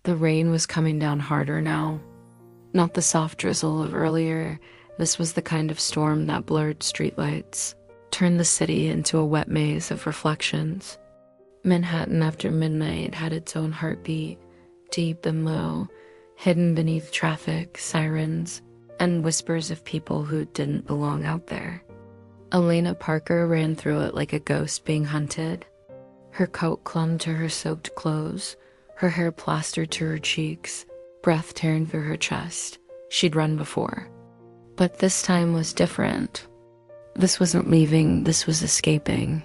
The rain was coming down harder now. Not the soft drizzle of earlier. This was the kind of storm that blurred streetlights, turned the city into a wet maze of reflections. Manhattan after midnight had its own heartbeat, deep and low, hidden beneath traffic, sirens, and whispers of people who didn't belong out there. Elena Parker ran through it like a ghost being hunted. Her coat clung to her soaked clothes, her hair plastered to her cheeks, breath tearing through her chest. She'd run before. But this time was different. This wasn't leaving, this was escaping.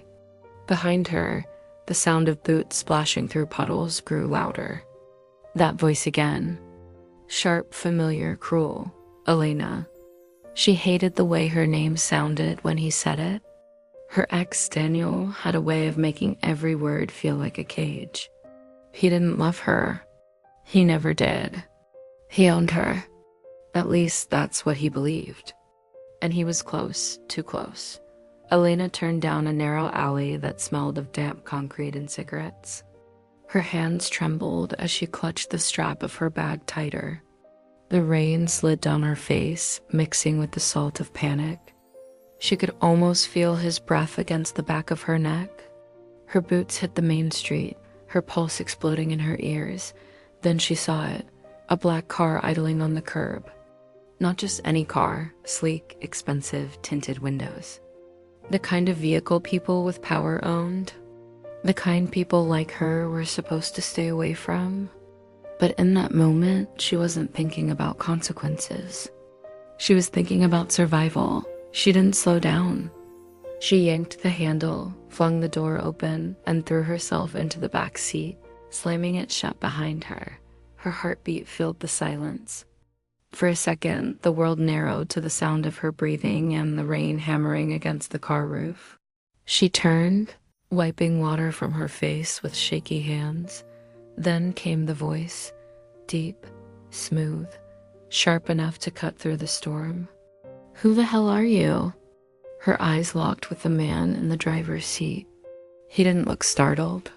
Behind her, the sound of boots splashing through puddles grew louder. That voice again. Sharp, familiar, cruel. Elena. She hated the way her name sounded when he said it. Her ex, Daniel, had a way of making every word feel like a cage. He didn't love her. He never did. He owned her. At least that's what he believed. And he was close, too close. Elena turned down a narrow alley that smelled of damp concrete and cigarettes. Her hands trembled as she clutched the strap of her bag tighter. The rain slid down her face, mixing with the salt of panic. She could almost feel his breath against the back of her neck. Her boots hit the main street, her pulse exploding in her ears. Then she saw it, a black car idling on the curb. Not just any car, sleek, expensive, tinted windows. The kind of vehicle people with power owned. The kind people like her were supposed to stay away from. But in that moment, she wasn't thinking about consequences. She was thinking about survival. She didn't slow down. She yanked the handle, flung the door open, and threw herself into the back seat, slamming it shut behind her. Her heartbeat filled the silence. For a second, the world narrowed to the sound of her breathing and the rain hammering against the car roof. She turned, wiping water from her face with shaky hands. Then came the voice, deep, smooth, sharp enough to cut through the storm. "Who the hell are you?" Her eyes locked with the man in the driver's seat. He didn't look startled.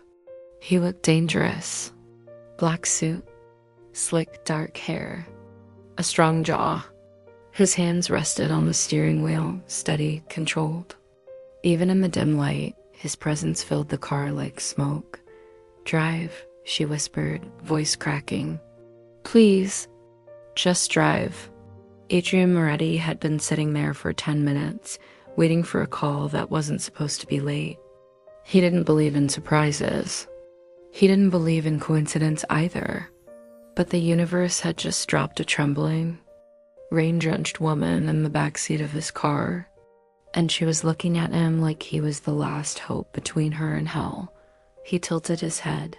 He looked dangerous. Black suit, slick dark hair, a strong jaw. His hands rested on the steering wheel, steady, controlled. Even in the dim light, his presence filled the car like smoke. "Drive," she whispered, voice cracking. "Please." "Just drive." Adrian Moretti had been sitting there for 10 minutes, waiting for a call that wasn't supposed to be late. He didn't believe in surprises. He didn't believe in coincidence either. But the universe had just dropped a trembling, rain-drenched woman in the backseat of his car, and she was looking at him like he was the last hope between her and hell. He tilted his head,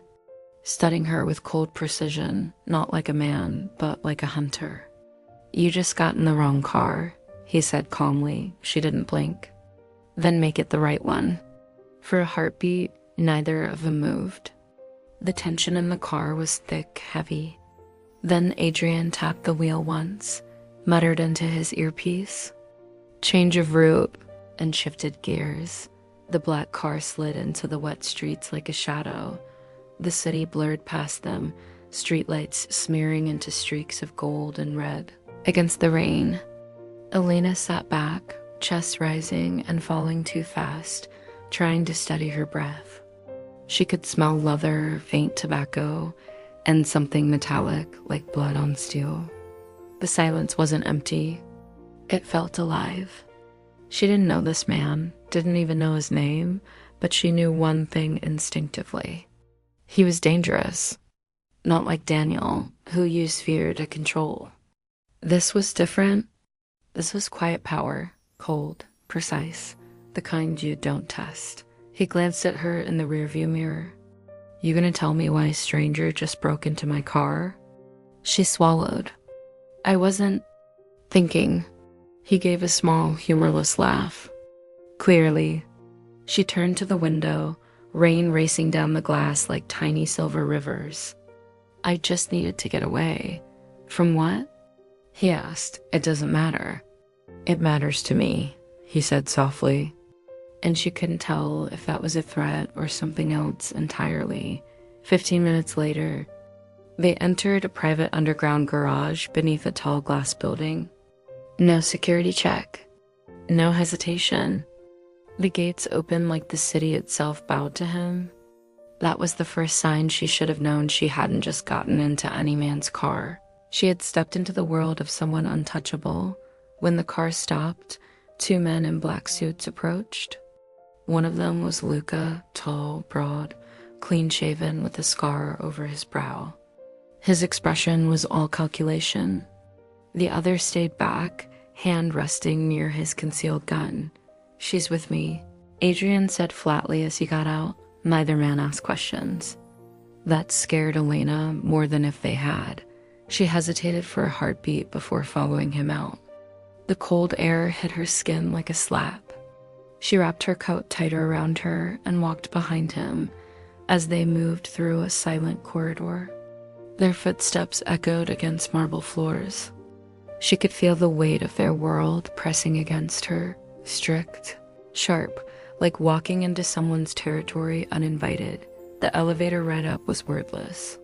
studying her with cold precision, not like a man, but like a hunter. "You just got in the wrong car," he said calmly. She didn't blink. "Then make it the right one." For a heartbeat, neither of them moved. The tension in the car was thick, heavy. Then Adrian tapped the wheel once, muttered into his earpiece. Change of route, and shifted gears. The black car slid into the wet streets like a shadow. The city blurred past them, streetlights smearing into streaks of gold and red against the rain. Elena sat back, chest rising and falling too fast, trying to steady her breath. She could smell leather, faint tobacco, and something metallic like blood on steel. The silence wasn't empty. It felt alive. She didn't know this man, didn't even know his name, but she knew one thing instinctively. He was dangerous. Not like Daniel, who used fear to control. This was different. This was quiet power, cold, precise, the kind you don't test. He glanced at her in the rearview mirror. "You gonna tell me why a stranger just broke into my car?" She swallowed. "I wasn't thinking." He gave a small, humorless laugh. "Clearly." She turned to the window, rain racing down the glass like tiny silver rivers. "I just needed to get away." "From what?" he asked. "It doesn't matter." "It matters to me," he said softly. And she couldn't tell if that was a threat or something else entirely. 15 minutes later, They entered a private underground garage beneath a tall glass building. No security check. No hesitation. The gates opened like the city itself bowed to him. That was the first sign she should have known she hadn't just gotten into any man's car. She had stepped into the world of someone untouchable. When the car stopped, two men in black suits approached. One of them was Luca, tall, broad, clean-shaven with a scar over his brow. His expression was all calculation. The other stayed back, hand resting near his concealed gun. "She's with me," Adrian said flatly as he got out. Neither man asked questions. That scared Elena more than if they had. She hesitated for a heartbeat before following him out. The cold air hit her skin like a slap. She wrapped her coat tighter around her and walked behind him as they moved through a silent corridor. Their footsteps echoed against marble floors. She could feel the weight of their world pressing against her, strict, sharp, like walking into someone's territory uninvited. The elevator ride up was wordless.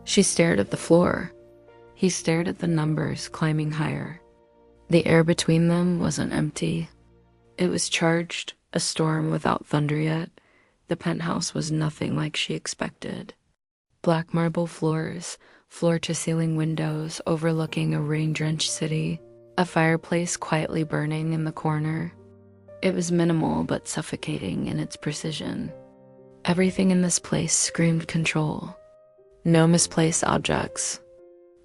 She stared at the floor. He stared at the numbers climbing higher. The air between them wasn't empty. It was charged, a storm without thunder yet. The penthouse was nothing like she expected. Black marble floors, floor-to-ceiling windows overlooking a rain-drenched city, a fireplace quietly burning in the corner. It was minimal but suffocating in its precision. Everything in this place screamed control. No misplaced objects.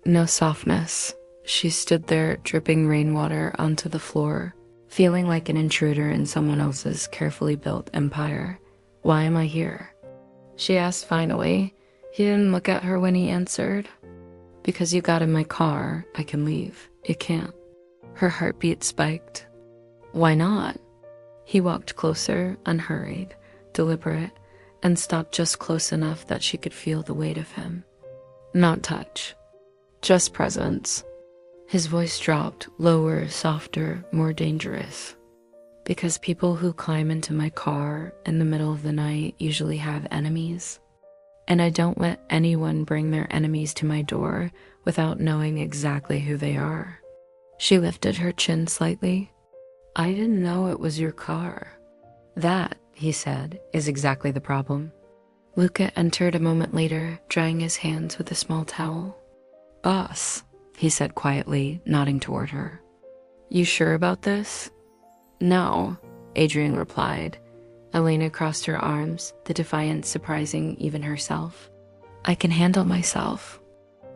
No softness. She stood there, dripping rainwater onto the floor, feeling like an intruder in someone else's carefully built empire. "Why am I here?" she asked finally. He didn't look at her when he answered. "Because you got in my car, I can leave. You can't." Her heartbeat spiked. "Why not?" He walked closer, unhurried, deliberate, and stopped just close enough that she could feel the weight of him. Not touch, just presence. His voice dropped, lower, softer, more dangerous. "Because people who climb into my car in the middle of the night usually have enemies. And I don't let anyone bring their enemies to my door without knowing exactly who they are." She lifted her chin slightly. "I didn't know it was your car." "That," he said, "is exactly the problem." Luca entered a moment later, drying his hands with a small towel. "Boss," he said quietly, nodding toward her. "You sure about this?" "No," Adrian replied. Elena crossed her arms, the defiance surprising even herself. "I can handle myself."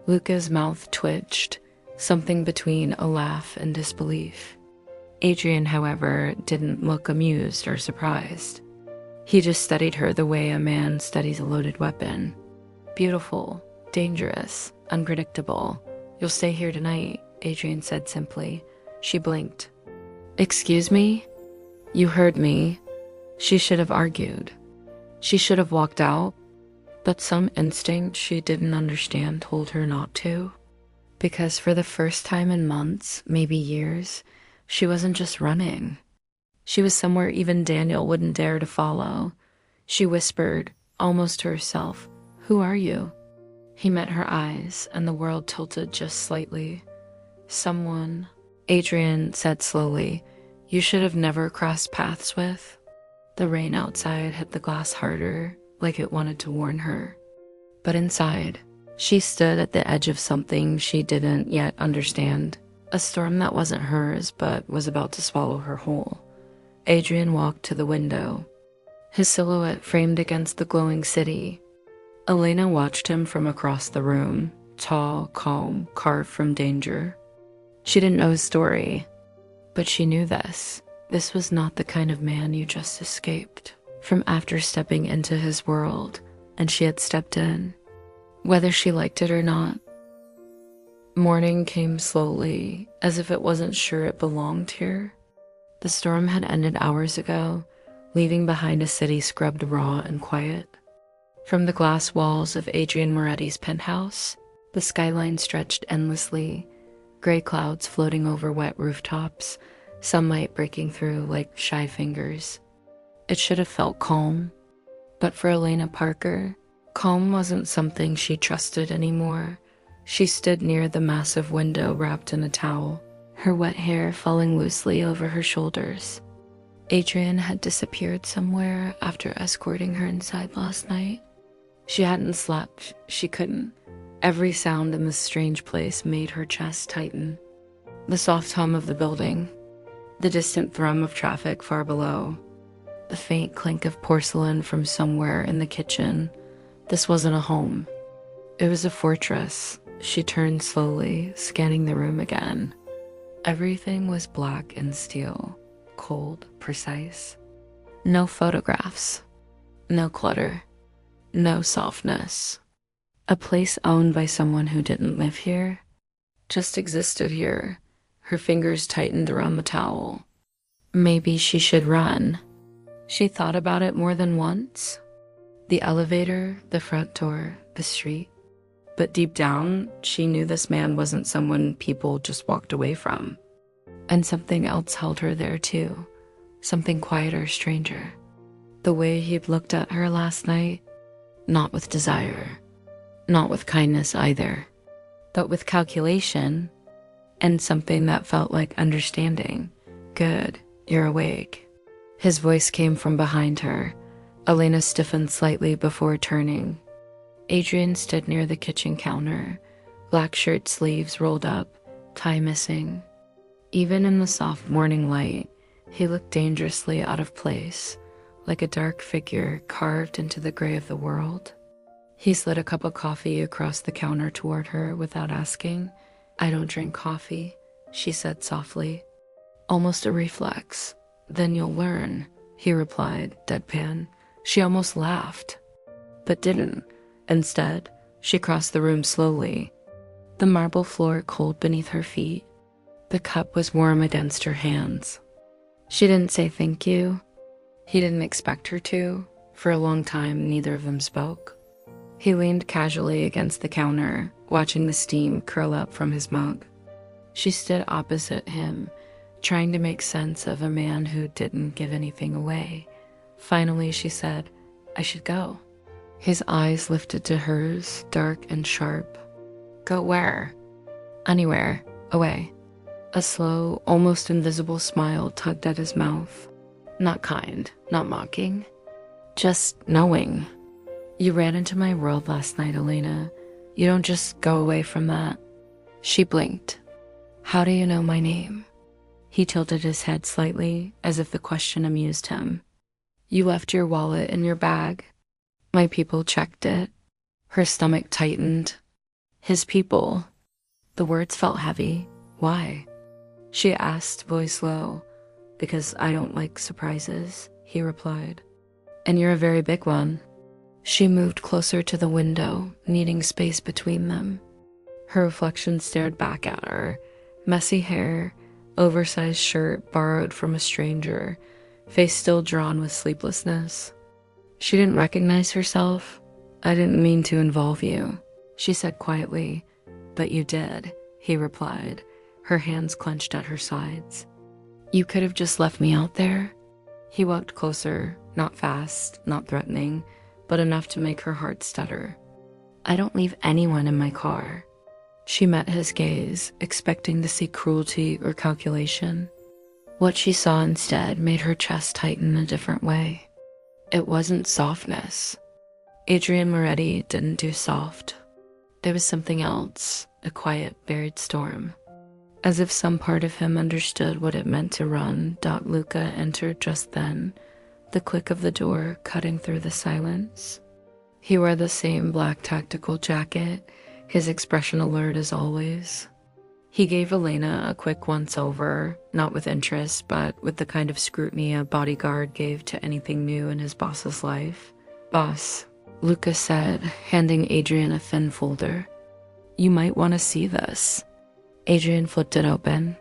Luca's mouth twitched, something between a laugh and disbelief. Adrian, however, didn't look amused or surprised. He just studied her the way a man studies a loaded weapon. "Beautiful, dangerous, unpredictable. You'll stay here tonight," Adrian said simply. She blinked. "Excuse me?" "You heard me." She should have argued. She should have walked out, but some instinct she didn't understand told her not to. Because for the first time in months, maybe years, she wasn't just running. She was somewhere even Daniel wouldn't dare to follow. She whispered, almost to herself, "Who are you?" He met her eyes, and the world tilted just slightly. "Someone," Adrian said slowly, "you should have never crossed paths with." The rain outside hit the glass harder, like it wanted to warn her. But inside, she stood at the edge of something she didn't yet understand. A storm that wasn't hers, but was about to swallow her whole. Adrian walked to the window, his silhouette framed against the glowing city. Elena watched him from across the room, tall, calm, carved from danger. She didn't know his story, but she knew this. This was not the kind of man you just escaped from after stepping into his world, and she had stepped in, whether she liked it or not. Morning came slowly, as if it wasn't sure it belonged here. The storm had ended hours ago, leaving behind a city scrubbed raw and quiet. From the glass walls of Adrian Moretti's penthouse, the skyline stretched endlessly, gray clouds floating over wet rooftops, sunlight breaking through like shy fingers. It should have felt calm, but for Elena Parker, Calm wasn't something she trusted anymore. She stood near the massive window wrapped in a towel, her wet hair falling loosely over her shoulders. Adrian had disappeared somewhere after escorting her inside last night. She hadn't slept. She couldn't. Every sound in this strange place made her chest tighten. The soft hum of the building, the distant thrum of traffic far below, the faint clink of porcelain from somewhere in the kitchen. This wasn't a home. It was a fortress. She turned slowly, scanning the room again. Everything was black and steel, cold, precise. No photographs, no clutter, no softness. A place owned by someone who didn't live here, just existed here. Her fingers tightened around the towel. Maybe she should run. She thought about it more than once. The elevator, the front door, the street. But deep down, she knew this man wasn't someone people just walked away from. And something else held her there too. Something quieter, stranger. The way he'd looked at her last night, not with desire, not with kindness either, but with calculation and something that felt like understanding. Good, you're awake. His voice came from behind her. Elena stiffened slightly before turning. Adrian stood near the kitchen counter, black shirt sleeves rolled up, tie missing. Even in the soft morning light, he looked dangerously out of place, like a dark figure carved into the gray of the world. He slid a cup of coffee across the counter toward her without asking. "I don't drink coffee," she said softly. Almost a reflex. "Then you'll learn," he replied, deadpan. She almost laughed, but didn't. Instead, she crossed the room slowly, the marble floor cold beneath her feet. The cup was warm against her hands. She didn't say thank you. He didn't expect her to. For a long time, neither of them spoke. He leaned casually against the counter, watching the steam curl up from his mug. She stood opposite him, trying to make sense of a man who didn't give anything away. Finally, she said, "I should go." His eyes lifted to hers, dark and sharp. "Go where?" "Anywhere. Away." A slow, almost invisible smile tugged at his mouth. Not kind, not mocking. Just knowing. "You ran into my world last night, Elena. You don't just go away from that." She blinked. "How do you know my name?" He tilted his head slightly, as if the question amused him. "You left your wallet in your bag. My people checked it." Her stomach tightened. His people. The words felt heavy. Why? She asked, voice low. "Because I don't like surprises," he replied. "And you're a very big one." She moved closer to the window, needing space between them. Her reflection stared back at her. Messy hair, oversized shirt borrowed from a stranger, face still drawn with sleeplessness. She didn't recognize herself. "I didn't mean to involve you," she said quietly. "But you did," he replied, her hands clenched at her sides. "You could have just left me out there." He walked closer, not fast, not threatening, but enough to make her heart stutter. "I don't leave anyone in my car." She met his gaze, expecting to see cruelty or calculation. What she saw instead made her chest tighten a different way. It wasn't softness. Adrian Moretti didn't do soft. There was something else, a quiet, buried storm. As if some part of him understood what it meant to run, Luca entered just then, the click of the door cutting through the silence. He wore the same black tactical jacket, his expression alert as always. He gave Elena a quick once-over, not with interest, but with the kind of scrutiny a bodyguard gave to anything new in his boss's life. "Boss," Luca said, handing Adrian a thin folder. "You might want to see this." Adrian flipped it open.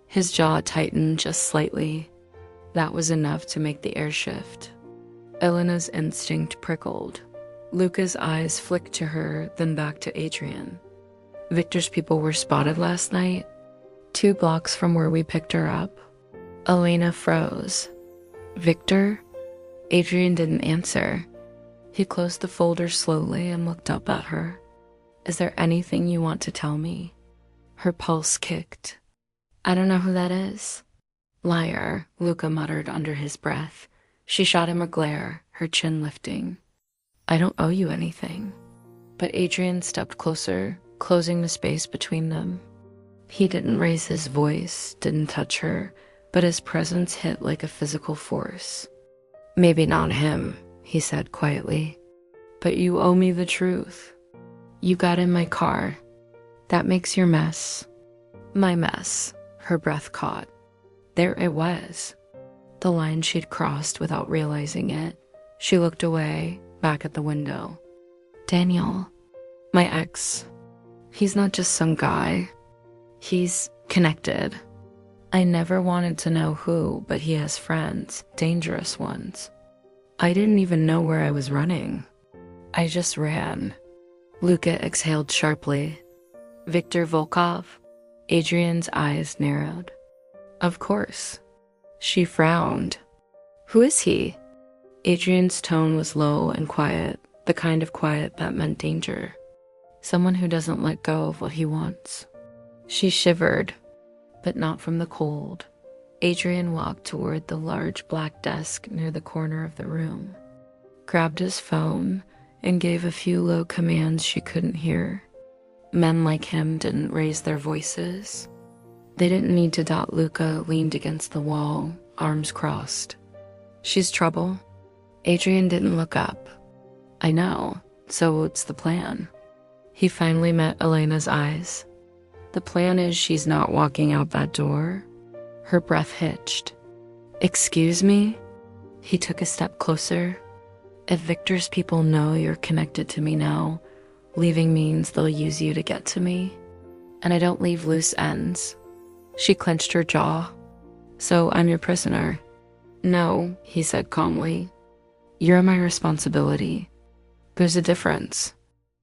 His jaw tightened just slightly. That was enough to make the air shift. Elena's instinct prickled. Luca's eyes flicked to her, then back to Adrian. "Victor's people were spotted last night, 2 blocks from where we picked her up." Elena froze. "Victor?" Adrian didn't answer. He closed the folder slowly and looked up at her. Is there anything you want to tell me? Her pulse kicked. I don't know who that is. Liar, Luca muttered under his breath. She shot him a glare, her chin lifting. I don't owe you anything. But Adrian stepped closer, closing the space between them. He didn't raise his voice, didn't touch her, but his presence hit like a physical force. Maybe not him, he said quietly, but you owe me the truth. You got in my car. That makes your mess. My mess, her breath caught. There it was. The line she'd crossed without realizing it. She looked away, back at the window. Daniel, my ex, he's not just some guy. He's connected. I never wanted to know who, but he has friends, dangerous ones. I didn't even know where I was running. I just ran. Luca exhaled sharply. Viktor Volkov? Adrian's eyes narrowed. Of course. She frowned. Who is he? Adrian's tone was low and quiet, the kind of quiet that meant danger. Someone who doesn't let go of what he wants. She shivered, but not from the cold. Adrian walked toward the large black desk near the corner of the room, grabbed his phone, and gave a few low commands she couldn't hear. Men like him didn't raise their voices. They didn't need to. Luca leaned against the wall, arms crossed. She's trouble. Adrian didn't look up. I know, so what's the plan? He finally met Elena's eyes. The plan is she's not walking out that door. Her breath hitched. Excuse me? He took a step closer. If Victor's people know you're connected to me now, leaving means they'll use you to get to me. And I don't leave loose ends. She clenched her jaw. So I'm your prisoner. No, he said calmly. You're my responsibility. There's a difference.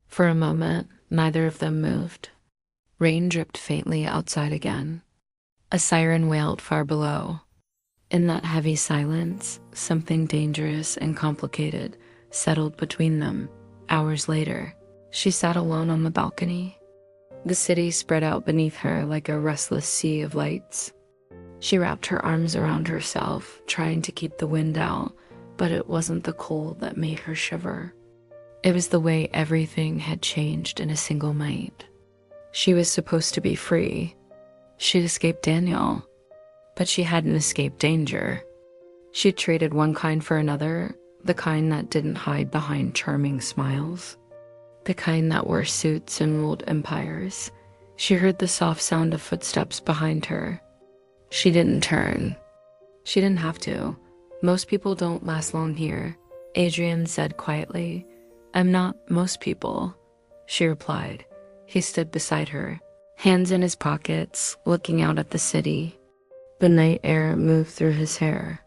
For a moment, neither of them moved. Rain dripped faintly outside again. A siren wailed far below. In that heavy silence, something dangerous and complicated settled between them. Hours later, she sat alone on the balcony. The city spread out beneath her like a restless sea of lights. She wrapped her arms around herself, trying to keep the wind out, but it wasn't the cold that made her shiver. It was the way everything had changed in a single night. She was supposed to be free. She'd escaped Daniel, but she hadn't escaped danger. She'd traded one kind for another, the kind that didn't hide behind charming smiles, the kind that wore suits and ruled empires. She heard the soft sound of footsteps behind her. She didn't turn. She didn't have to. Most people don't last long here, Adrian said quietly. I'm not most people, she replied. He stood beside her, hands in his pockets, looking out at the city. The night air moved through his hair.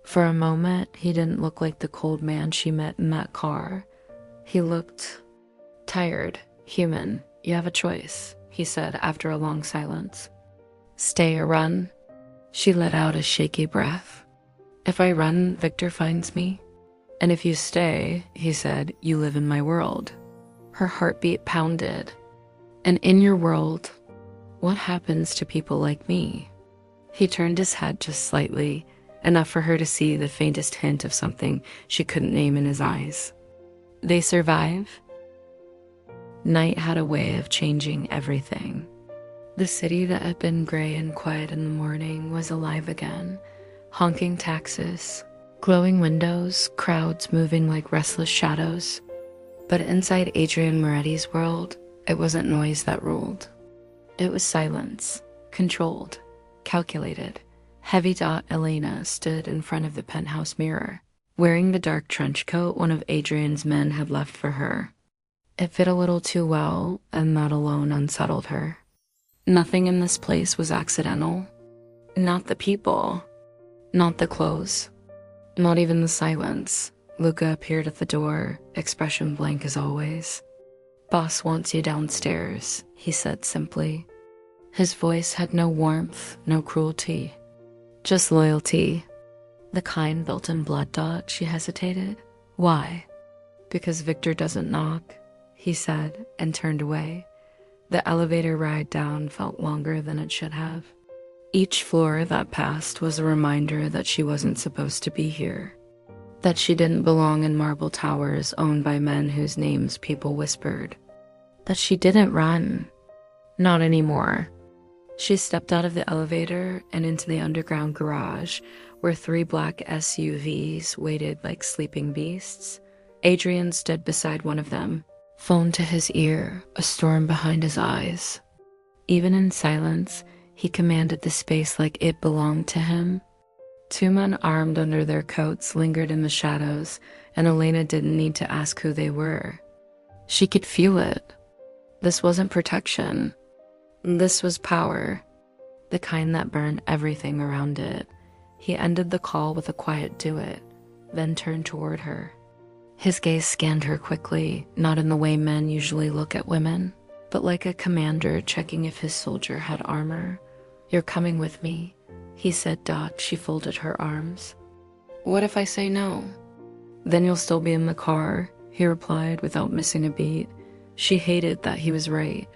For a moment, he didn't look like the cold man she met in that car. He looked tired, human. You have a choice, he said after a long silence. Stay or run? She let out a shaky breath. If I run, Victor finds me. And if you stay, he said, you live in my world. Her heartbeat pounded. And in your world, what happens to people like me? He turned his head just slightly, enough for her to see the faintest hint of something she couldn't name in his eyes. They survive? Night had a way of changing everything. The city that had been gray and quiet in the morning was alive again. Honking taxis, glowing windows, crowds moving like restless shadows. But inside Adrian Moretti's world, it wasn't noise that ruled. It was silence, controlled, calculated. Heavy dot Elena stood in front of the penthouse mirror, wearing the dark trench coat one of Adrian's men had left for her. It fit a little too well, and that alone unsettled her. Nothing in this place was accidental. Not the people. Not the clothes. Not even the silence. Luca appeared at the door, expression blank as always. Boss wants you downstairs, he said simply. His voice had no warmth, no cruelty. Just loyalty. The kind built in blood. She hesitated. Why? Because Victor doesn't knock, he said, and turned away. The elevator ride down felt longer than it should have. Each floor that passed was a reminder that she wasn't supposed to be here. That she didn't belong in marble towers owned by men whose names people whispered. That she didn't run. Not anymore. She stepped out of the elevator and into the underground garage, where 3 black SUVs waited like sleeping beasts. Adrian stood beside one of them, phone to his ear, a storm behind his eyes. Even in silence, he commanded the space like it belonged to him. 2 men armed under their coats lingered in the shadows, and Elena didn't need to ask who they were. She could feel it. This wasn't protection. This was power, the kind that burned everything around it. He ended the call with a quiet "do it," then turned toward her. His gaze scanned her quickly, not in the way men usually look at women, but like a commander checking if his soldier had armor. "You're coming with me," he said. She folded her arms. "What if I say no?" "Then you'll still be in the car," he replied without missing a beat. She hated that he was right.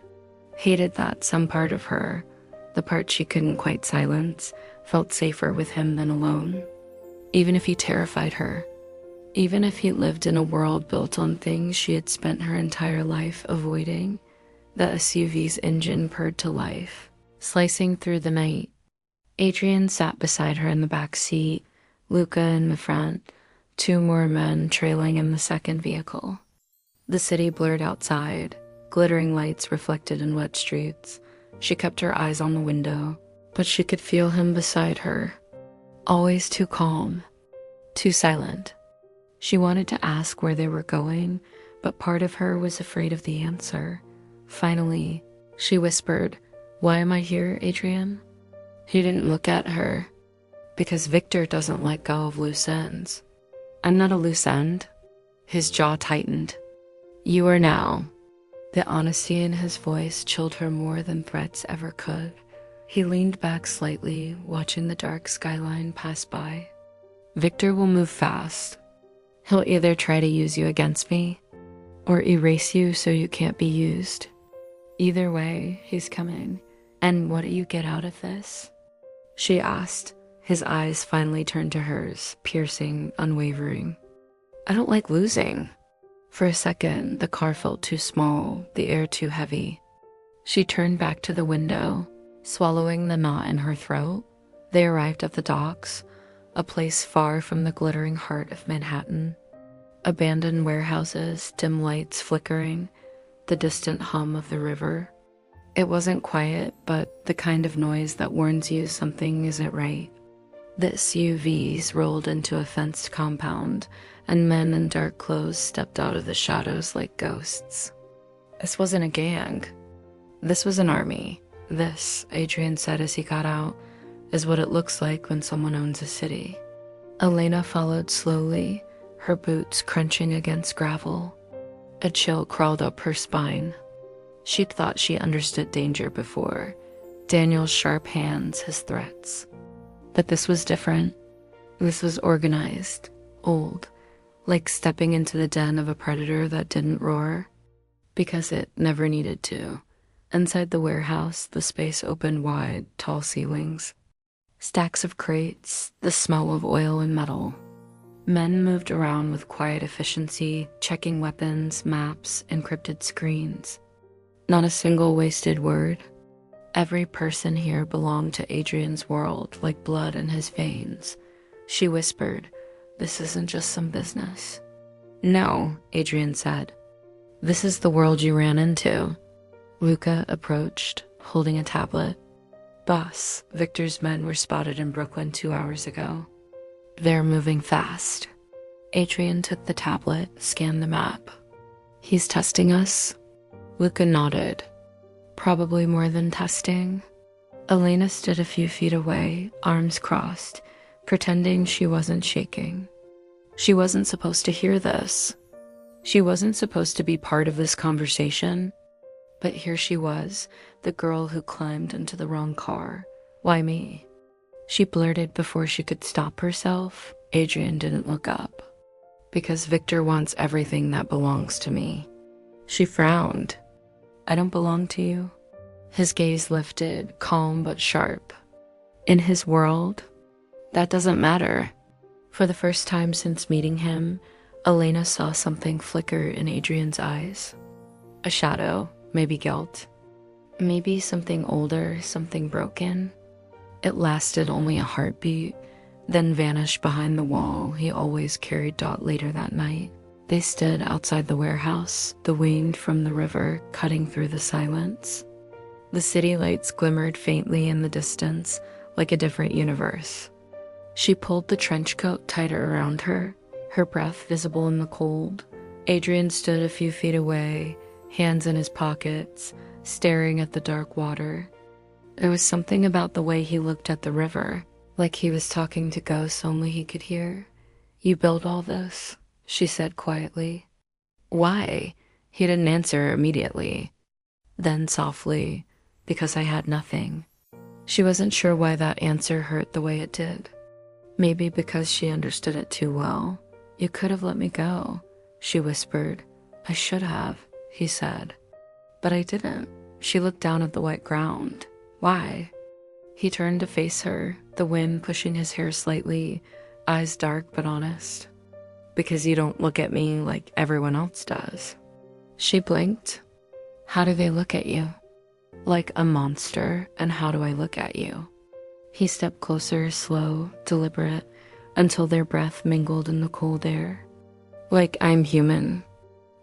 Hated that some part of her, the part she couldn't quite silence, felt safer with him than alone. Even if he terrified her. Even if he lived in a world built on things she had spent her entire life avoiding. The SUV's engine purred to life, slicing through the night. Adrian sat beside her in the back seat, Luca in the front, 2 more men trailing in the second vehicle. The city blurred outside, glittering lights reflected in wet streets. She kept her eyes on the window, but she could feel him beside her. Always too calm, too silent. She wanted to ask where they were going, but part of her was afraid of the answer. Finally, she whispered, "Why am I here, Adrian?" He didn't look at her. "Because Victor doesn't let go of loose ends." "I'm not a loose end." His jaw tightened. "You are now." The honesty in his voice chilled her more than threats ever could. He leaned back slightly, watching the dark skyline pass by. "Victor will move fast. He'll either try to use you against me, or erase you so you can't be used. Either way, he's coming. And what do you get out of this?" She asked. His eyes finally turned to hers, piercing, unwavering. "I don't like losing." For a second, the car felt too small, the air too heavy. She turned back to the window, swallowing the knot in her throat. They arrived at the docks, a place far from the glittering heart of Manhattan. Abandoned warehouses, dim lights flickering, the distant hum of the river. It wasn't quiet, but the kind of noise that warns you something isn't right. The SUVs rolled into a fenced compound, and men in dark clothes stepped out of the shadows like ghosts. This wasn't a gang. This was an army. This, Adrian said as he got out, is what it looks like when someone owns a city. Elena followed slowly, her boots crunching against gravel. A chill crawled up her spine. She'd thought she understood danger before, Daniel's sharp hands, his threats. But this was different. This was organized, old, like stepping into the den of a predator that didn't roar, because it never needed to. Inside the warehouse, the space opened wide, tall ceilings. Stacks of crates, the smell of oil and metal. Men moved around with quiet efficiency, checking weapons, maps, encrypted screens. Not a single wasted word. Every person here belonged to Adrian's world, like blood in his veins. She whispered, "This isn't just some business." "No," Adrian said. "This is the world you ran into." Luca approached, holding a tablet. "Boss, Victor's men were spotted in Brooklyn 2 hours ago. They're moving fast." Adrian took the tablet, scanned the map. "He's testing us?" Luca nodded. "Probably more than testing." Elena stood a few feet away, arms crossed, pretending she wasn't shaking. She wasn't supposed to hear this. She wasn't supposed to be part of this conversation. But here she was, the girl who climbed into the wrong car. Why me? She blurted before she could stop herself. Adrian didn't look up. Because Victor wants everything that belongs to me. She frowned. I don't belong to you. His gaze lifted, calm but sharp. In his world, that doesn't matter. For the first time since meeting him, Elena saw something flicker in Adrian's eyes. A shadow, maybe guilt. Maybe something older, something broken. It lasted only a heartbeat, then vanished behind the wall he always carried Dot later that night. They stood outside the warehouse, the wind from the river cutting through the silence. The city lights glimmered faintly in the distance, like a different universe. She pulled the trench coat tighter around her, her breath visible in the cold. Adrian stood a few feet away, hands in his pockets, staring at the dark water. There was something about the way he looked at the river, like he was talking to ghosts only he could hear. You built all this, she said quietly. Why? He didn't answer immediately. Then softly, because I had nothing. She wasn't sure why that answer hurt the way it did. Maybe because she understood it too well. You could have let me go, she whispered. I should have, he said. But I didn't. She looked down at the white ground. Why? He turned to face her, the wind pushing his hair slightly, eyes dark but honest. Because you don't look at me like everyone else does. She blinked. How do they look at you? Like a monster, and how do I look at you? He stepped closer, slow, deliberate, until their breath mingled in the cold air. Like I'm human.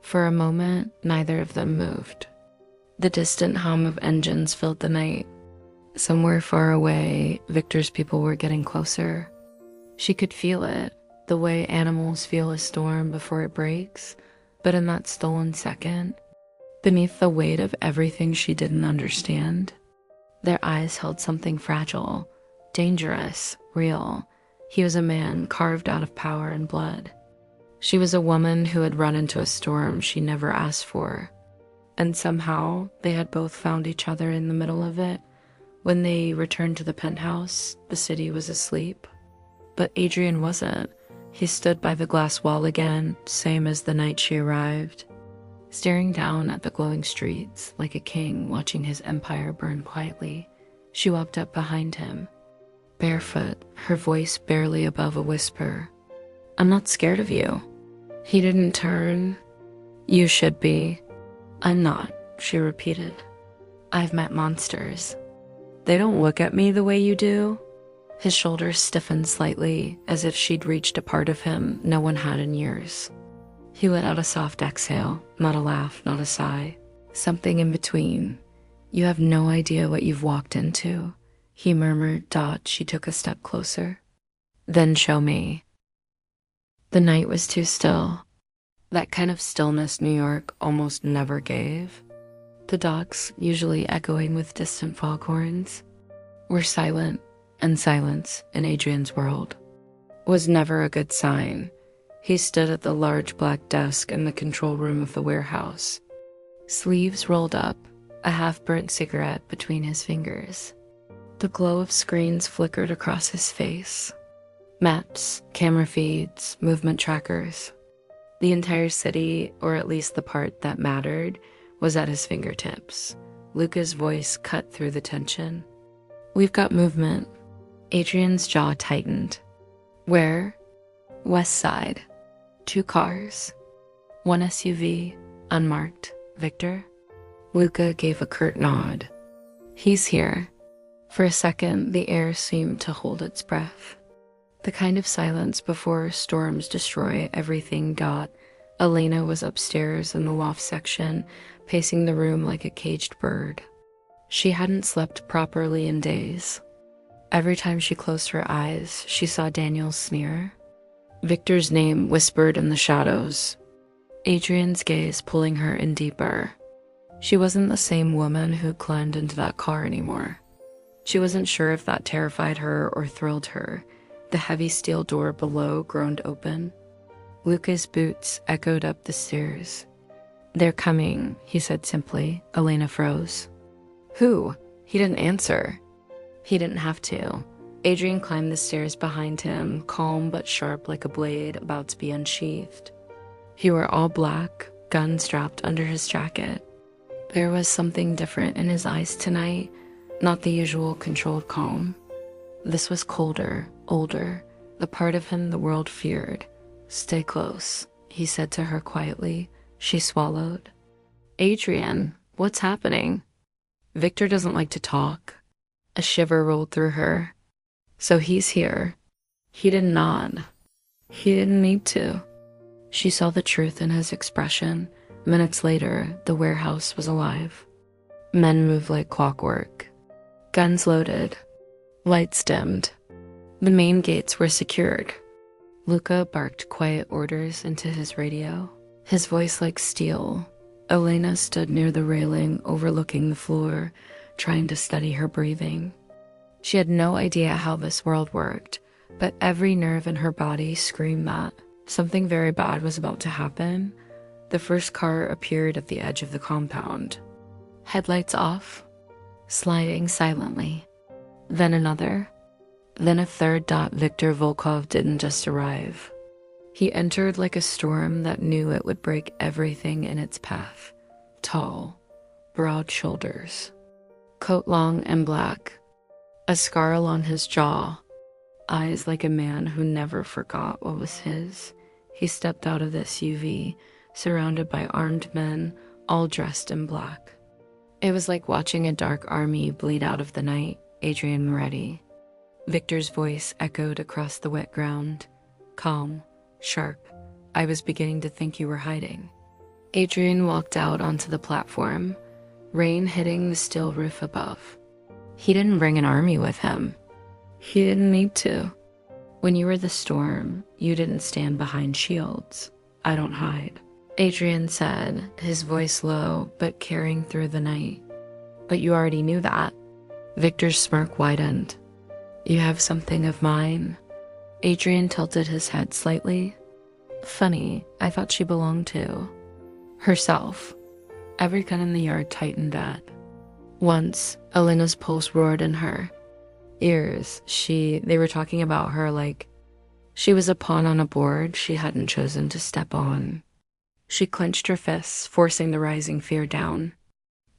For a moment, neither of them moved. The distant hum of engines filled the night. Somewhere far away, Victor's people were getting closer. She could feel it, the way animals feel a storm before it breaks, but in that stolen second, beneath the weight of everything she didn't understand, their eyes held something fragile, dangerous, real. He was a man carved out of power and blood. She was a woman who had run into a storm she never asked for. And somehow, they had both found each other in the middle of it. When they returned to the penthouse, the city was asleep. But Adrian wasn't. He stood by the glass wall again, same as the night she arrived, staring down at the glowing streets like a king watching his empire burn quietly. She walked up behind him, barefoot, her voice barely above a whisper. I'm not scared of you. He didn't turn. You should be. I'm not, she repeated. I've met monsters. They don't look at me the way you do. His shoulders stiffened slightly, as if she'd reached a part of him no one had in years. He let out a soft exhale, not a laugh, not a sigh. Something in between. You have no idea what you've walked into, he murmured. She took a step closer. Then show me. The night was too still. That kind of stillness New York almost never gave. The docks, usually echoing with distant foghorns, were silent, and silence in Adrian's world was never a good sign. He stood at the large black desk in the control room of the warehouse, sleeves rolled up, a half-burnt cigarette between his fingers. The glow of screens flickered across his face. Maps, camera feeds, movement trackers. The entire city, or at least the part that mattered, was at his fingertips. Luca's voice cut through the tension. We've got movement. Adrian's jaw tightened. Where? West Side. 2 cars. 1 SUV, unmarked. Victor? Luca gave a curt nod. He's here. For a second, the air seemed to hold its breath. The kind of silence before storms destroy everything. Elena was upstairs in the loft section, pacing the room like a caged bird. She hadn't slept properly in days. Every time she closed her eyes, she saw Daniel's sneer. Victor's name whispered in the shadows. Adrian's gaze pulling her in deeper. She wasn't the same woman who climbed into that car anymore. She wasn't sure if that terrified her or thrilled her. The heavy steel door below groaned open. Luca's boots echoed up the stairs. They're coming, he said simply. Elena froze. Who? He didn't answer. He didn't have to. Adrian climbed the stairs behind him, calm but sharp like a blade about to be unsheathed. He wore all black, gun strapped under his jacket. There was something different in his eyes tonight, not the usual controlled calm. This was colder, older, the part of him the world feared. "Stay close," he said to her quietly. She swallowed. "Adrian, what's happening?" "Victor doesn't like to talk." A shiver rolled through her. "So he's here." He didn't nod. He didn't need to. She saw the truth in his expression. Minutes later, the warehouse was alive. Men moved like clockwork. Guns loaded. Lights dimmed. The main gates were secured. Luca barked quiet orders into his radio, his voice like steel. Elena stood near the railing overlooking the floor, trying to steady her breathing. She had no idea how this world worked, but every nerve in her body screamed that something very bad was about to happen. The first car appeared at the edge of the compound. Headlights off, sliding silently. Then another. Then a third. Viktor Volkov didn't just arrive. He entered like a storm that knew it would break everything in its path. Tall, broad shoulders, coat long and black, a scar on his jaw, eyes like a man who never forgot what was his. He stepped out of the SUV, surrounded by armed men, all dressed in black. It was like watching a dark army bleed out of the night. "Adrian Moretti." Victor's voice echoed across the wet ground. Calm, sharp. "I was beginning to think you were hiding." Adrian walked out onto the platform, rain hitting the steel roof above. He didn't bring an army with him. He didn't need to. When you were the storm, you didn't stand behind shields. "I don't hide," Adrian said, his voice low but carrying through the night. "But you already knew that." Victor's smirk widened. "You have something of mine." Adrian tilted his head slightly. "Funny, I thought she belonged to herself." Every gun in the yard tightened at once. Elena's pulse roared in her ears. They were talking about her like she was a pawn on a board she hadn't chosen to step on. She clenched her fists, forcing the rising fear down.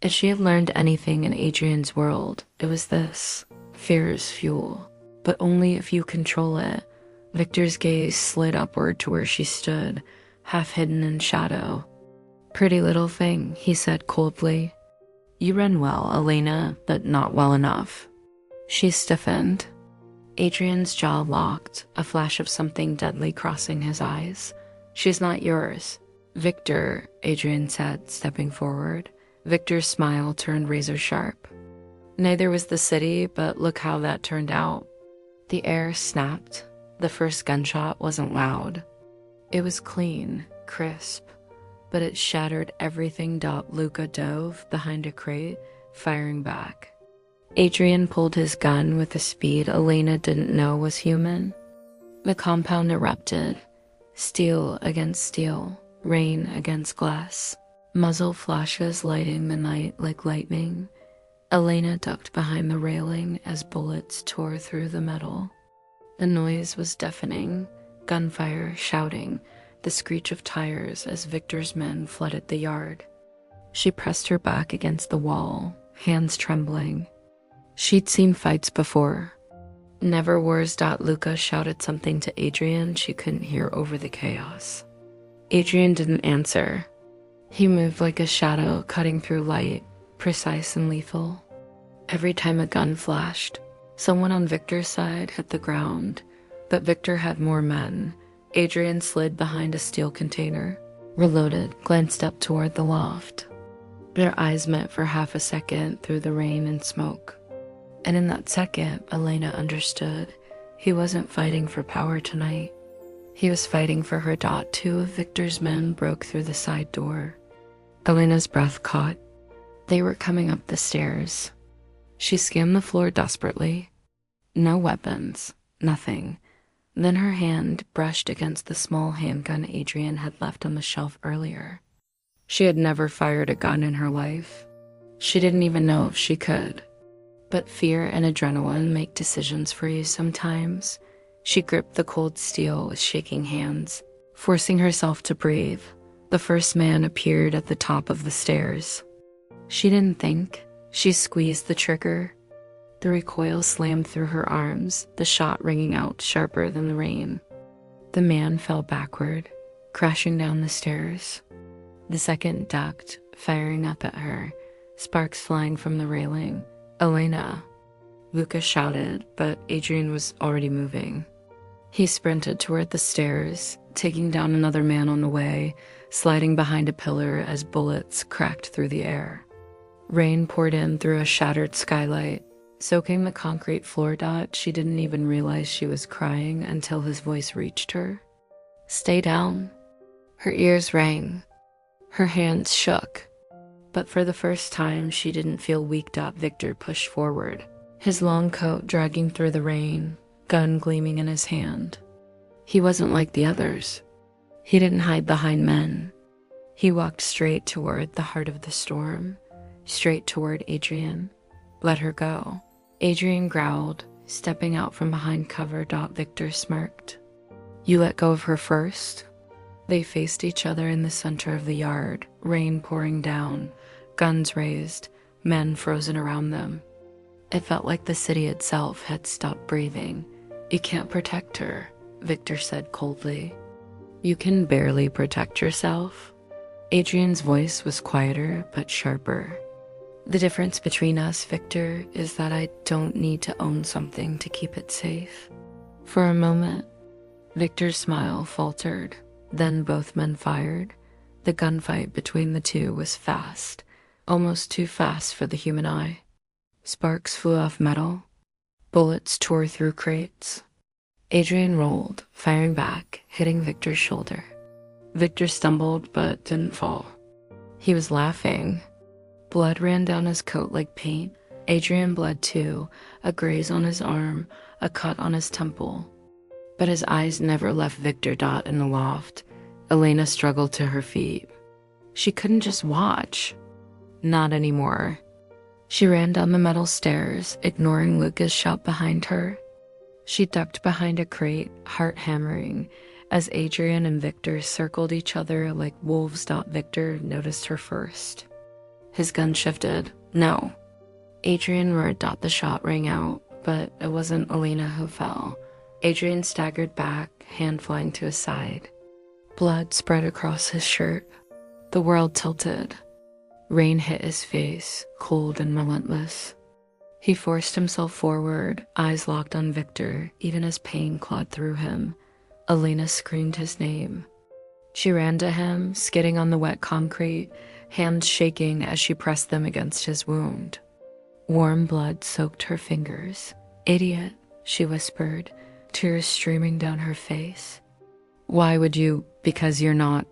If she had learned anything in Adrian's world, it was this. Fear is fuel, but only if you control it. Victor's gaze slid upward to where she stood, half hidden in shadow. "Pretty little thing," he said coldly. "You run well, Elena, but not well enough." She stiffened. Adrian's jaw locked, a flash of something deadly crossing his eyes. "She's not yours." "Victor," Adrian said, stepping forward. Victor's smile turned razor sharp. "Neither was the city, but look how that turned out." The air snapped. The first gunshot wasn't loud. It was clean, crisp, but it shattered everything. Luca dove behind a crate, firing back. Adrian pulled his gun with a speed Elena didn't know was human. The compound erupted, steel against steel, rain against glass, muzzle flashes lighting the night like lightning. Elena ducked behind the railing as bullets tore through the metal. The noise was deafening, gunfire, shouting, the screech of tires as Victor's men flooded the yard. She pressed her back against the wall, hands trembling. She'd seen fights before. Never wars. Luca shouted something to Adrian she couldn't hear over the chaos. Adrian didn't answer. He moved like a shadow cutting through light, precise and lethal. Every time a gun flashed, someone on Victor's side hit the ground, but Victor had more men. Adrian slid behind a steel container, reloaded, glanced up toward the loft. Their eyes met for half a second through the rain and smoke. And in that second, Elena understood. He wasn't fighting for power tonight. He was fighting for her. Two of Victor's men broke through the side door. Elena's breath caught. They were coming up the stairs. She scanned the floor desperately. No weapons, nothing. Then her hand brushed against the small handgun Adrian had left on the shelf earlier. She had never fired a gun in her life. She didn't even know if she could. But fear and adrenaline make decisions for you sometimes. She gripped the cold steel with shaking hands, forcing herself to breathe. The first man appeared at the top of the stairs. She didn't think. She squeezed the trigger. The recoil slammed through her arms, the shot ringing out sharper than the rain. The man fell backward, crashing down the stairs. The second ducked, firing up at her, sparks flying from the railing. "Elena!" Luca shouted, but Adrian was already moving. He sprinted toward the stairs, taking down another man on the way, sliding behind a pillar as bullets cracked through the air. Rain poured in through a shattered skylight, soaking the concrete floor. She didn't even realize she was crying until his voice reached her. "Stay down." Her ears rang. Her hands shook. But for the first time, she didn't feel weak. Victor pushed forward, his long coat dragging through the rain, gun gleaming in his hand. He wasn't like the others. He didn't hide behind men. He walked straight toward the heart of the storm, straight toward Adrian. "Let her go." Adrian growled, stepping out from behind cover. Victor smirked. "You let go of her first?" They faced each other in the center of the yard, rain pouring down, guns raised, men frozen around them. It felt like the city itself had stopped breathing. "You can't protect her," Victor said coldly. "You can barely protect yourself." Adrian's voice was quieter but sharper. "The difference between us, Victor, is that I don't need to own something to keep it safe." For a moment, Victor's smile faltered. Then both men fired. The gunfight between the two was fast, almost too fast for the human eye. Sparks flew off metal. Bullets tore through crates. Adrian rolled, firing back, hitting Victor's shoulder. Victor stumbled but didn't fall. He was laughing. Blood ran down his coat like paint. Adrian bled too, a graze on his arm, a cut on his temple. But his eyes never left Victor. In the loft, Elena struggled to her feet. She couldn't just watch. Not anymore. She ran down the metal stairs, ignoring Luca's shout behind her. She ducked behind a crate, heart hammering, as Adrian and Victor circled each other like wolves. Victor noticed her first. His gun shifted. "No." Adrian roared. The shot rang out, but it wasn't Elena who fell. Adrian staggered back, hand flying to his side. Blood spread across his shirt. The world tilted. Rain hit his face, cold and relentless. He forced himself forward, eyes locked on Victor, even as pain clawed through him. Elena screamed his name. She ran to him, skidding on the wet concrete, hands shaking as she pressed them against his wound. Warm blood soaked her fingers. "Idiot," she whispered, tears streaming down her face. "Why would you? Because you're not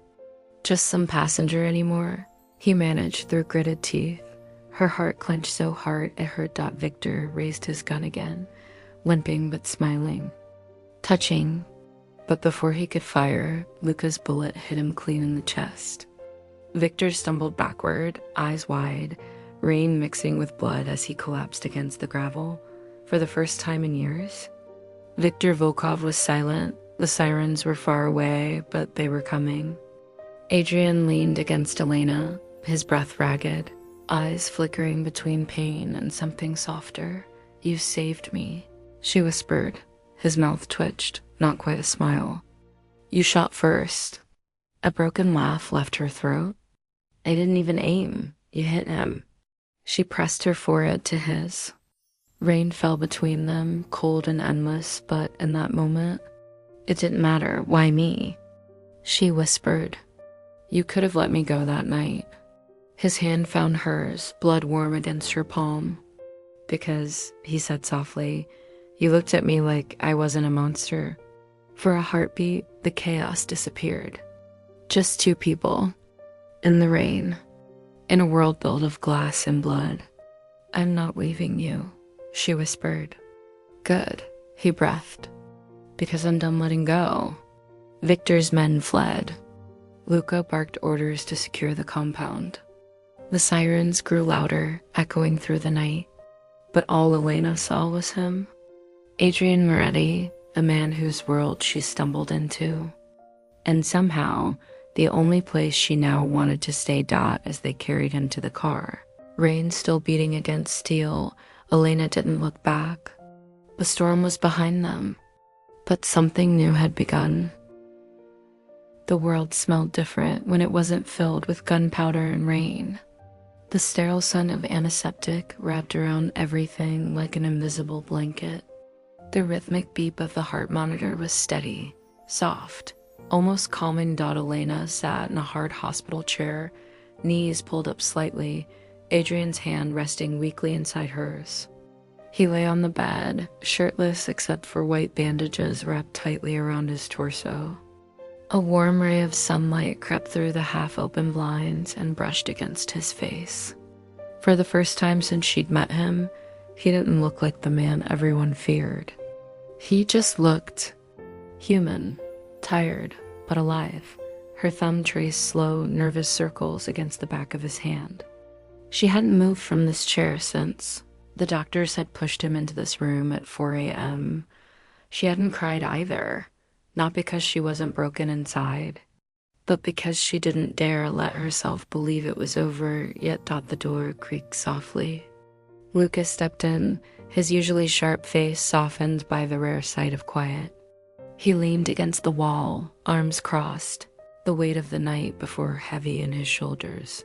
just some passenger anymore," he managed through gritted teeth. Her heart clenched so hard it hurt. Victor raised his gun again, limping but smiling. Touching, but before he could fire, Luca's bullet hit him clean in the chest. Victor stumbled backward, eyes wide, rain mixing with blood as he collapsed against the gravel. For the first time in years, Victor Volkov was silent. The sirens were far away, but they were coming. Adrian leaned against Elena, his breath ragged, eyes flickering between pain and something softer. "You saved me," she whispered. His mouth twitched, not quite a smile. "You shot first." A broken laugh left her throat. "I didn't even aim. You hit him." She pressed her forehead to his. Rain fell between them, cold and endless, but in that moment, it didn't matter. "Why me?" She whispered. "You could have let me go that night." His hand found hers, blood warm against her palm. "Because," he said softly, "you looked at me like I wasn't a monster." For a heartbeat, the chaos disappeared. Just two people, in the rain, in a world built of glass and blood. "I'm not leaving you," she whispered. "Good," he breathed. "Because I'm done letting go." Victor's men fled. Luca barked orders to secure the compound. The sirens grew louder, echoing through the night. but all Elena saw was him. Adrian Moretti, a man whose world she stumbled into. And somehow, the only place she now wanted to stay. As they carried him to the car, rain still beating against steel, Elena didn't look back. The storm was behind them, but something new had begun. The world smelled different when it wasn't filled with gunpowder and rain. The sterile scent of antiseptic wrapped around everything like an invisible blanket. The rhythmic beep of the heart monitor was steady, soft, almost calming. Elena sat in a hard hospital chair, knees pulled up slightly, Adrian's hand resting weakly inside hers. He lay on the bed, shirtless except for white bandages wrapped tightly around his torso. A warm ray of sunlight crept through the half-open blinds and brushed against his face. For the first time since she'd met him, he didn't look like the man everyone feared. He just looked human, tired, but alive. Her thumb traced slow, nervous circles against the back of his hand. She hadn't moved from this chair since the doctors had pushed him into this room at 4 a.m. She hadn't cried either, not because she wasn't broken inside, but because she didn't dare let herself believe it was over, yet. The door creaked softly. Lucas stepped in, his usually sharp face softened by the rare sight of quiet. He leaned against the wall, arms crossed, the weight of the night before heavy in his shoulders.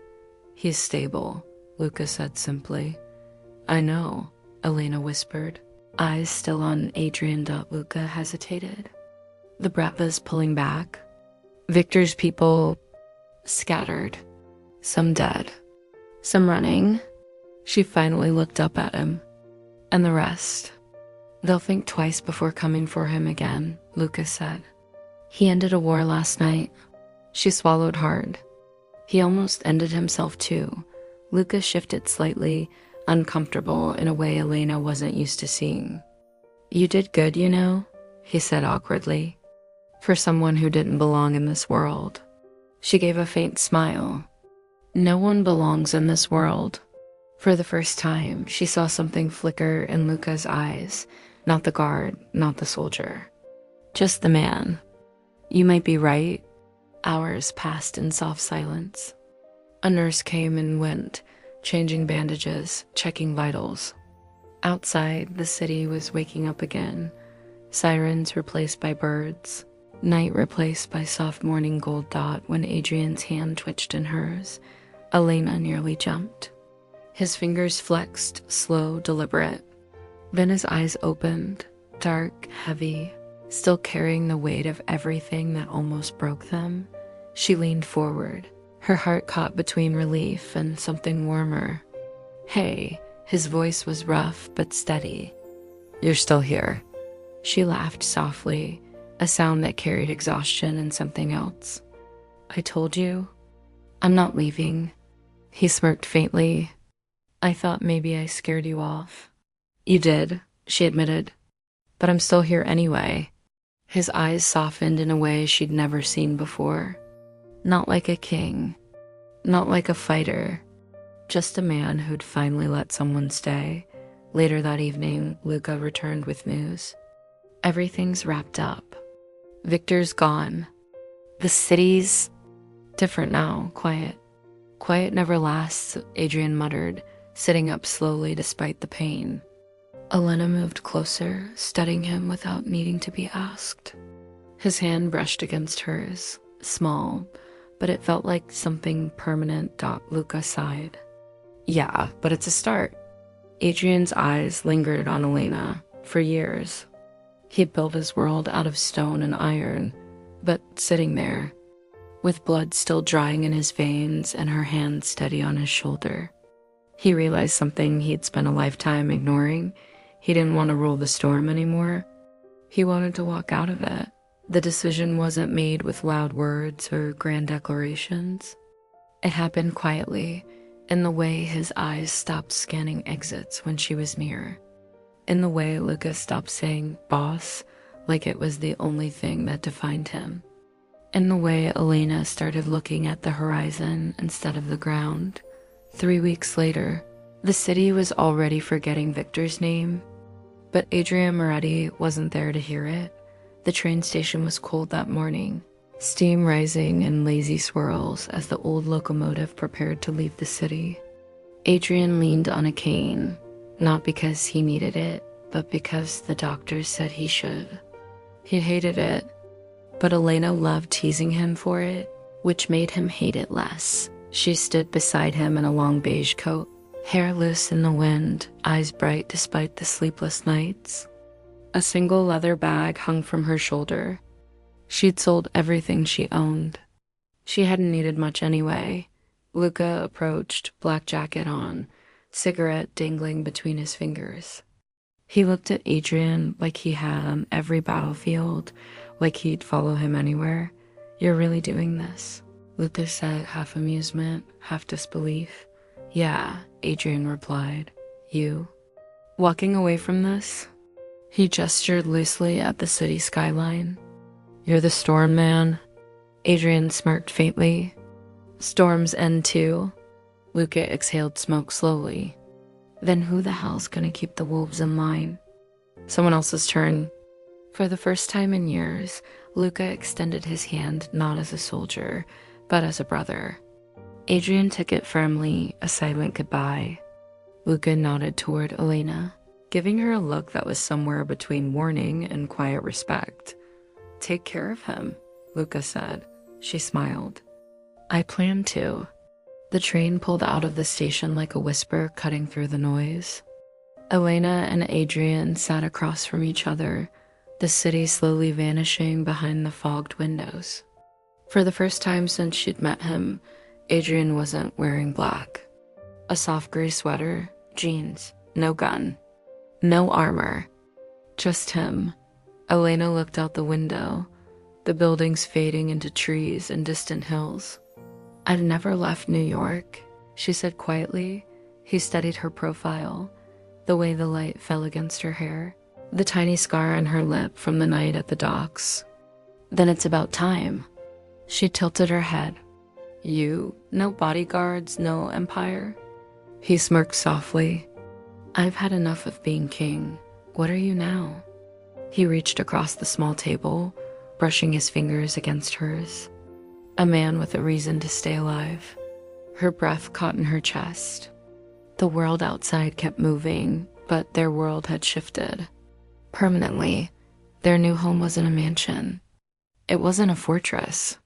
"He's stable," Lucas said simply. "I know," Elena whispered, eyes still on Adrian. Luca hesitated. The Bratva's pulling back. Victor's people scattered, some dead, some running. She finally looked up at him. "And the rest? They'll think twice before coming for him again," Lucas said. "He ended a war last night." She swallowed hard. He almost ended himself too. Lucas shifted slightly, uncomfortable in a way Elena wasn't used to seeing. "You did good, you know," he said awkwardly. "For someone who didn't belong in this world." She gave a faint smile. No one belongs in this world. For the first time, she saw something flicker in Luca's eyes. Not the guard, not the soldier. Just the man. "You might be right." Hours passed in soft silence. A nurse came and went, changing bandages, checking vitals. Outside, the city was waking up again. Sirens replaced by birds. Night replaced by soft morning gold. When Adrian's hand twitched in hers, Elena nearly jumped. His fingers flexed, slow, deliberate. Then his eyes opened, dark, heavy, still carrying the weight of everything that almost broke them. She leaned forward, her heart caught between relief and something warmer. "Hey," his voice was rough but steady. "You're still here." She laughed softly, a sound that carried exhaustion and something else. "I told you, I'm not leaving." He smirked faintly. "I thought maybe I scared you off." "You did," she admitted, "but I'm still here anyway." His eyes softened in a way she'd never seen before. Not like a king, not like a fighter, just a man who'd finally let someone stay. Later that evening, Luca returned with news. "Everything's wrapped up. Victor's gone. The city's different now, quiet." "Quiet never lasts," Adrian muttered, sitting up slowly despite the pain. Elena moved closer, studying him without needing to be asked. His hand brushed against hers, small, but it felt like something permanent. Luca sighed. "Yeah, but it's a start." Adrian's eyes lingered on Elena for years. He'd built his world out of stone and iron, but sitting there, with blood still drying in his veins and her hand steady on his shoulder, he realized something he'd spent a lifetime ignoring. He didn't want to rule the storm anymore. He wanted to walk out of it. The decision wasn't made with loud words or grand declarations. It happened quietly, in the way his eyes stopped scanning exits when she was near. In the way Lucas stopped saying boss like it was the only thing that defined him. In the way Elena started looking at the horizon instead of the ground. 3 weeks later, The city was already forgetting Victor's name, but Adrian Moretti wasn't there to hear it. The train station was cold that morning, steam rising in lazy swirls as the old locomotive prepared to leave the city. Adrian leaned on a cane, not because he needed it, but because the doctors said he should. He hated it, but Elena loved teasing him for it, which made him hate it less. She stood beside him in a long beige coat, hair loose in the wind, eyes bright despite the sleepless nights. A single leather bag hung from her shoulder. She'd sold everything she owned. She hadn't needed much anyway. Luca approached, black jacket on, cigarette dangling between his fingers. He looked at Adrian like he had on every battlefield, like he'd follow him anywhere. "You're really doing this?" Luca said, half amusement, half disbelief. "Yeah," Adrian replied. "You?" "Walking away from this?" He gestured loosely at the city skyline. "You're the storm man?" Adrian smirked faintly. "Storms end too." Luca exhaled smoke slowly. "Then who the hell's gonna keep the wolves in line?" "Someone else's turn." For the first time in years, Luca extended his hand not as a soldier, but as a brother. Adrian took it firmly, a silent goodbye. Luca nodded toward Elena, giving her a look that was somewhere between warning and quiet respect. "Take care of him," Luca said. She smiled. "I plan to." The train pulled out of the station like a whisper cutting through the noise. Elena and Adrian sat across from each other, the city slowly vanishing behind the fogged windows. For the first time since she'd met him, Adrian wasn't wearing black. A soft gray sweater, jeans, no gun, no armor. Just him. Elena looked out the window, the buildings fading into trees and distant hills. "I've never left New York," she said quietly. He studied her profile, the way the light fell against her hair, the tiny scar on her lip from the night at the docks. "Then it's about time." She tilted her head. "You? No bodyguards, no empire?" He smirked softly. "I've had enough of being king. What are you now?" He reached across the small table, brushing his fingers against hers. "A man with a reason to stay alive." Her breath caught in her chest. The world outside kept moving, but their world had shifted. Permanently. Their new home wasn't a mansion. It wasn't a fortress.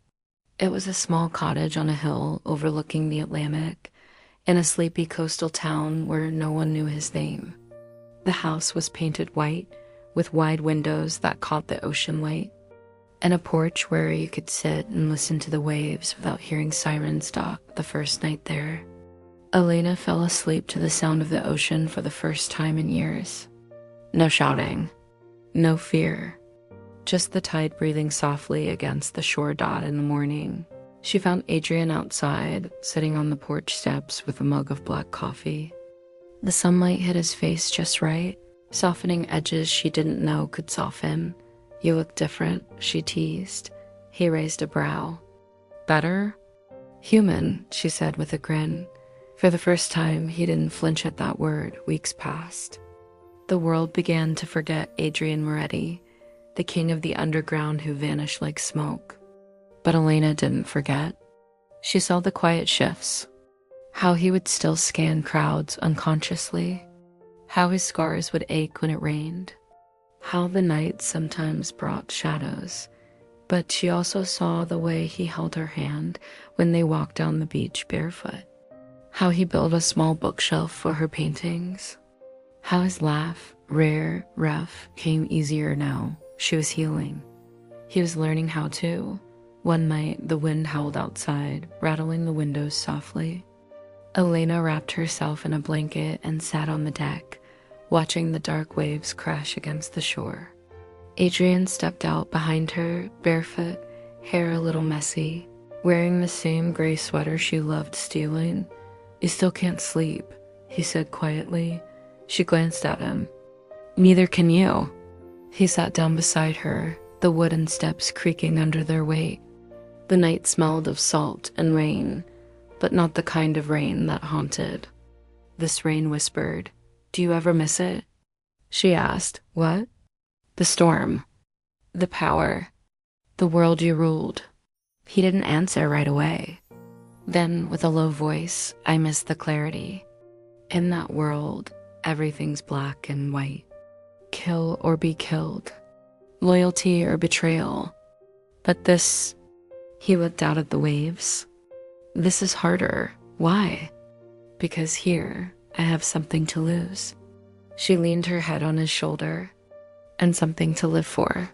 It was a small cottage on a hill overlooking the Atlantic, in a sleepy coastal town where no one knew his name. The house was painted white, with wide windows that caught the ocean light, and a porch where you could sit and listen to the waves without hearing sirens dock the first night there. Elena fell asleep to the sound of the ocean for the first time in years. No shouting, no fear, just the tide breathing softly against the shore dot in the morning. She found Adrian outside, sitting on the porch steps with a mug of black coffee. The sunlight hit his face just right, softening edges she didn't know could soften. "You look different," she teased. He raised a brow. "Better?" "Human," she said with a grin. For the first time, he didn't flinch at that word. Weeks passed. The world began to forget Adrian Moretti, the king of the underground who vanished like smoke. But Elena didn't forget. She saw the quiet shifts, how he would still scan crowds unconsciously, how his scars would ache when it rained, how the night sometimes brought shadows. But she also saw the way he held her hand when they walked down the beach barefoot, how he built a small bookshelf for her paintings, how his laugh, rare, rough, came easier now. She was healing. He was learning how to. One night, the wind howled outside, rattling the windows softly. Elena wrapped herself in a blanket and sat on the deck, watching the dark waves crash against the shore. Adrian stepped out behind her, barefoot, hair a little messy, wearing the same gray sweater she loved stealing. "You still can't sleep," he said quietly. She glanced at him. "Neither can you." He sat down beside her, the wooden steps creaking under their weight. The night smelled of salt and rain, but not the kind of rain that haunted. This rain whispered. Do you ever miss it? She asked. What? The storm. The power. The world you ruled. He didn't answer right away. Then, with a low voice, I missed the clarity. In that world, everything's black and white. Kill or be killed. Loyalty or betrayal. But this... He looked out at the waves. This is harder. Why? Because here, I have something to lose. She leaned her head on his shoulder. And something to live for.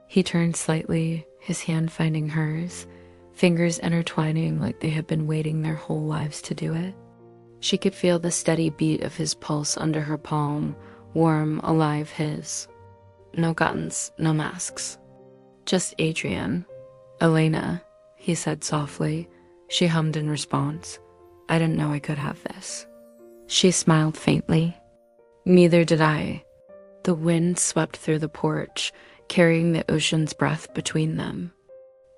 He turned slightly, his hand finding hers, fingers intertwining like they had been waiting their whole lives to do it. She could feel the steady beat of his pulse under her palm, warm, alive his. No guns, no masks. Just Adrian. Elena, he said softly. She hummed in response. I didn't know I could have this. She smiled faintly. Neither did I. The wind swept through the porch, carrying the ocean's breath between them.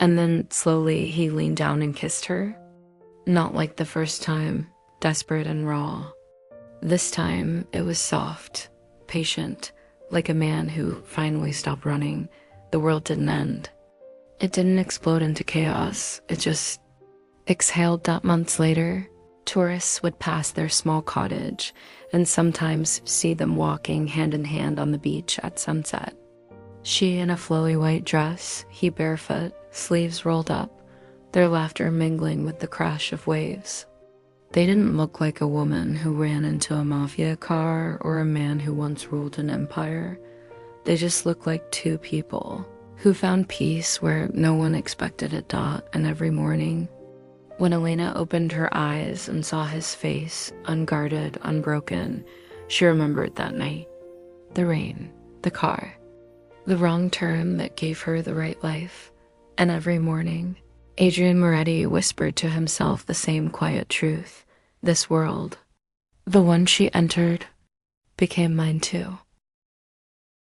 And then, slowly, he leaned down and kissed her. Not like the first time, desperate and raw. This time, it was soft, patient, like a man who finally stopped running. The world didn't end. It didn't explode into chaos. It just exhaled. That months later, tourists would pass their small cottage and sometimes see them walking hand in hand on the beach at sunset. She in a flowy white dress, he barefoot, sleeves rolled up, their laughter mingling with the crash of waves. They didn't look like a woman who ran into a mafia car or a man who once ruled an empire. They just looked like two people who found peace where no one expected it. And every morning, when Elena opened her eyes and saw his face, unguarded, unbroken, she remembered that night. The rain, the car, the wrong turn that gave her the right life. And every morning, Adrian Moretti whispered to himself the same quiet truth. This world, the one she entered, became mine too.